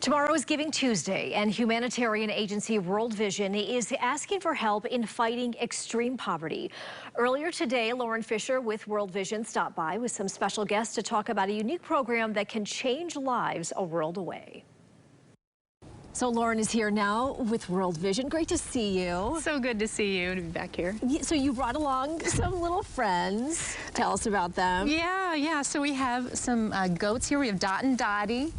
Tomorrow is Giving Tuesday, and humanitarian agency World Vision is asking for help in fighting extreme poverty. Earlier today, Lauren Fisher with World Vision stopped by with some special guests to talk about a unique program that can change lives a world away. So Lauren is here now with World Vision. Great to see you. So good to see you, to be back here. So you brought along some little friends. Tell us about them. Yeah. So we have some goats here. We have Dot and Dottie.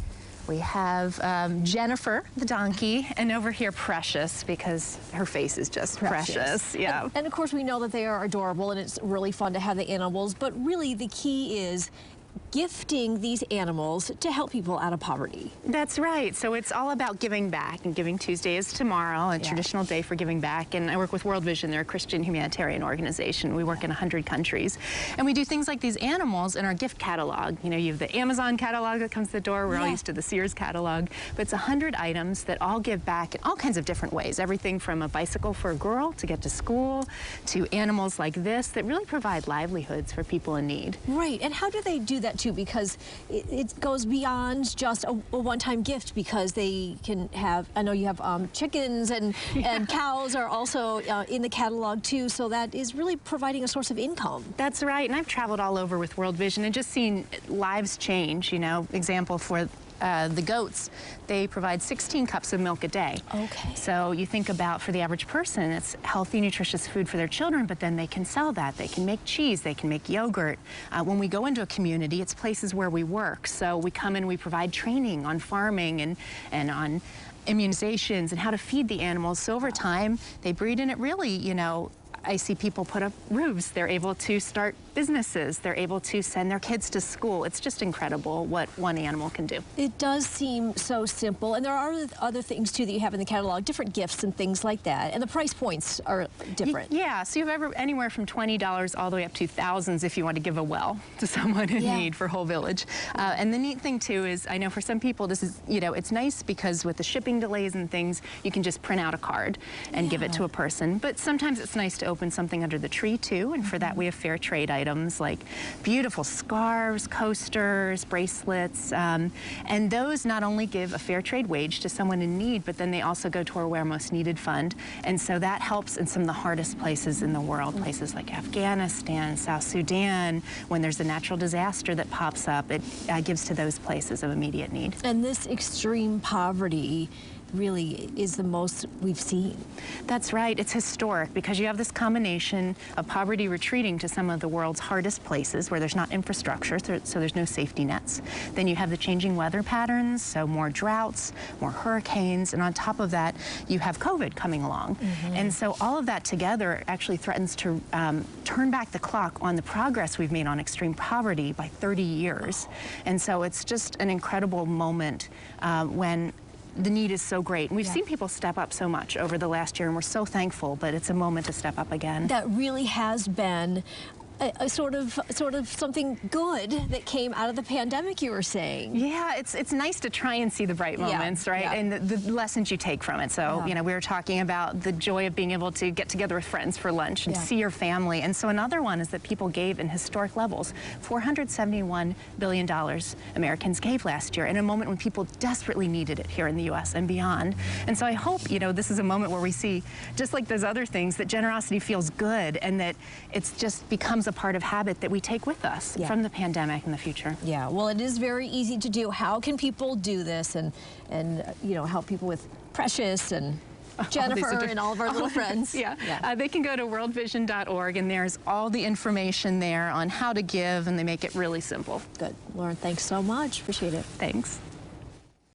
We have Jennifer, the donkey, and over here Precious, because her face is just precious. Yeah. And of course we know that they are adorable, and it's really fun to have the animals, but really the key is gifting these animals to help people out of poverty. That's right. So it's all about giving back, and Giving Tuesday is tomorrow, a traditional day for giving back. And I work with World Vision. They're a Christian humanitarian organization. We work in 100 countries. And we do things like these animals in our gift catalog. You know, you have the Amazon catalog that comes to the door. We're all used to the Sears catalog. But it's 100 items that all give back in all kinds of different ways. Everything from a bicycle for a girl to get to school, to animals like this that really provide livelihoods for people in need. Right. And how do they do that too? Because it goes beyond just a one-time gift, because they can have, I know you have chickens and cows are also in the catalog too, so that is really providing a source of income. That's right, and I've traveled all over with World Vision and just seen lives change. You know, example for the goats, they provide 16 cups of milk a day. Okay. So you think about, for the average person, it's healthy, nutritious food for their children, but then they can sell that. They can make cheese, they can make yogurt. When we go into a community, it's places where we work. So we come in, we provide training on farming and on immunizations and how to feed the animals. So over time, they breed, and it really, you know, I see people put up roofs. They're able to start businesses. They're able to send their kids to school. It's just incredible what one animal can do. It does seem so simple. And there are other things, too, that you have in the catalog, different gifts and things like that. And the price points are different. Yeah, so you have anywhere from $20 all the way up to thousands if you want to give a well to someone in need for whole village. And the neat thing, too, is I know for some people this is, you know, it's nice because with the shipping delays and things, you can just print out a card and give it to a person. But sometimes it's nice to open something under the tree too, and for that we have fair trade items like beautiful scarves, coasters, bracelets, and those not only give a fair trade wage to someone in need, but then they also go to our Where Most Needed fund, and so that helps in some of the hardest places in the world, places like Afghanistan, South Sudan. When there's a natural disaster that pops up, it gives to those places of immediate need. And this extreme poverty really is the most we've seen. That's right. It's historic because you have this combination of poverty retreating to some of the world's hardest places where there's not infrastructure, so there's no safety nets. Then you have the changing weather patterns, so more droughts, more hurricanes, and on top of that, you have COVID coming along. And so all of that together actually threatens to turn back the clock on the progress we've made on extreme poverty by 30 years. And so it's just an incredible moment when the need is so great. And we've seen people step up so much over the last year, and we're so thankful, but it's a moment to step up again. That really has been a sort of something good that came out of the pandemic, you were saying. Yeah, it's nice to try and see the bright moments, right? And the lessons you take from it. So, you know, we were talking about the joy of being able to get together with friends for lunch and see your family. And so another one is that people gave in historic levels. $471 billion Americans gave last year in a moment when people desperately needed it here in the U.S. and beyond. And so I hope, you know, this is a moment where we see, just like those other things, that generosity feels good and that it's just becomes a part of habit that we take with us from the pandemic in the future. Yeah, well, it is very easy to do. How can people do this and you know, help people with Precious and Jennifer and all of our little friends? They can go to worldvision.org, and there's all the information there on how to give, and they make it really simple. Good. Lauren, thanks so much. Appreciate it. Thanks.